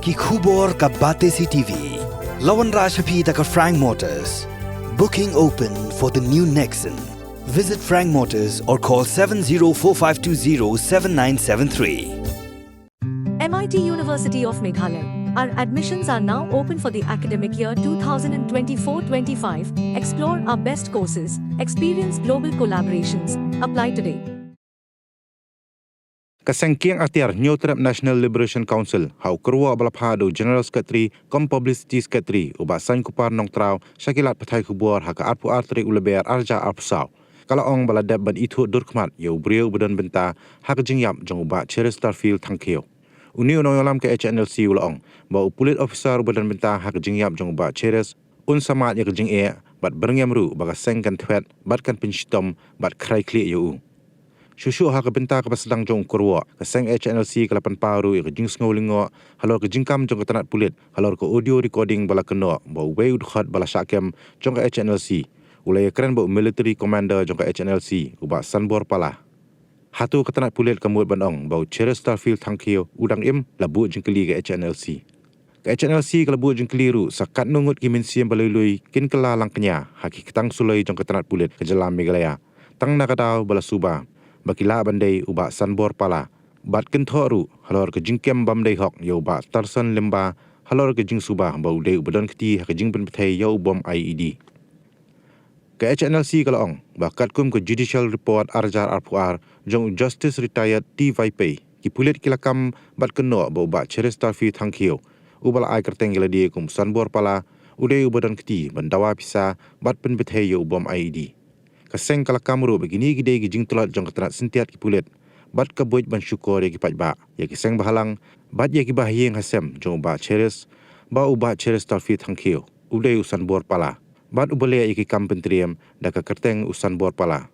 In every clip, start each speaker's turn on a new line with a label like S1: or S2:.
S1: ki khubor ka bate CTV. Lawan Rashapi taka Frank Motors. Booking open for the new Nexon. Visit Frank Motors or call 7045207973.
S2: MIT University of Meghalaya. Our admissions are now open for the academic year 2024-25. Explore our best courses, experience global collaborations. Apply today.
S3: Kasengkiang atiar New Trap National Liberation Council hau kerua balapado General Secretary kom Publicity Secretary ubasan kupar nong trau syakilat patai kubur haka arpu artrik uleber arja arpusau. Kalau ong baladab ban itu durkmat yau beriau badan benta hak jingyap jong ubat Cheris Starfield tangkio. Uni unoyolam ke Hnlc ulong bau Pulit Ophisar badan benta hak jingyap jong ubat Cheris un samat ya kejing bat Byrngem ru bagaseng kan twet bat kan pinshitom bat Khrai Khlieh yau. Susu hak benta ke pasedang jong kurwa keseng Hnlc ke 8 paru ya kejing sngolingo halor kejing kam jong ketanat Pulit halor ke audio recording bala keno bau wei udkhat bala syakem jong ke Hnlc ulai keren bau military commander jong ke Hnlc uba sanbor pala hatu ketanat Pulit kemut banong bau Cheris Starfield tangkio udang labu jengkeli ke Hnlc ke Hnlc ke labu jengkeli ru sakat nungut kimin siam balului kin kela langkenya haki ketang sulai jong ketanat Pulit ke jelam Meghalaya tang nakadau bala suba bakila bandai uba sanbor pala bat kenthoru halor ke jingkem bamdai hok yo ba tarsan lemba halor ke jing suba bau dei ubadon keti ke jing ben pethai yo bom IED ke Hnlc kalong bakat kum ke judicial report arjar arpuar jong justice retired TYP ki Pulit kilakam bat keno bau ba Cheris Starfield tangkio ubal ai kerteng geladi kum sanbor pala udai ubadon keti bandawa pisa bat pen pethai yo bom IED kaseng kala kamru begini gide gi jing tulat jong ketanat sentiat ki Pulit bat ka boit ban syukur ya ki pajba ya ki seng bahalang bat ya ki bahyeng hasem jong ba Cheris ba uba Cheris Starfield tangkio udai usan bor pala bat ubale ya ki kampentriam da ka kerteng usan bor pala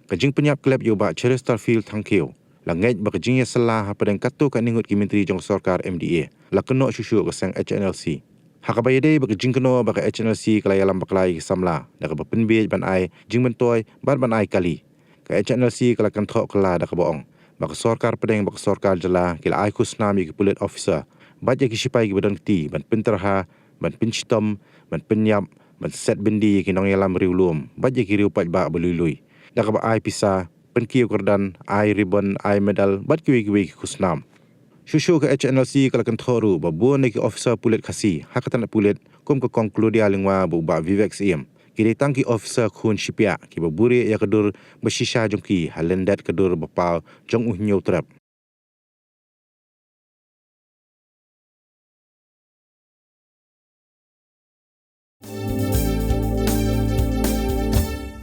S3: ka jing penyap klep yo ba Cheris Starfield tangkio langait ba ka jing ya salah padang katu ka ningut ki menteri jong sarkar MDA la keno syusyu kaseng Hnlc hakabayade bagi jingkeno bagi Hnlc kalai alam baklai samla dak penbej ban ai jing mentoy ban ai kali ka Hnlc kala kan thok kala dak boong bagi sarkar pedeng bagi sarkar jela kila ai kusnami ki Pulit Ophisar bat ya ki sipai ki badan kti ban pinterha ban pinchitom ban penyap ban set bendi ki nong alam riulum bat ya ki riu pat ba belului dak ba ai pisa penkiu kordan ai ribbon ai medal bat ki ki kusnam Susu ke Hnlc kala kentoru babuan neki Ophisar Pulit kasi hakatan Pulit kum ke konkludia lingwa ba Vivek siem kiri tangki Ophisar khun shipya ki baburi ya kedur bersisha jongki halendat kedur bapau jong uhnyo trap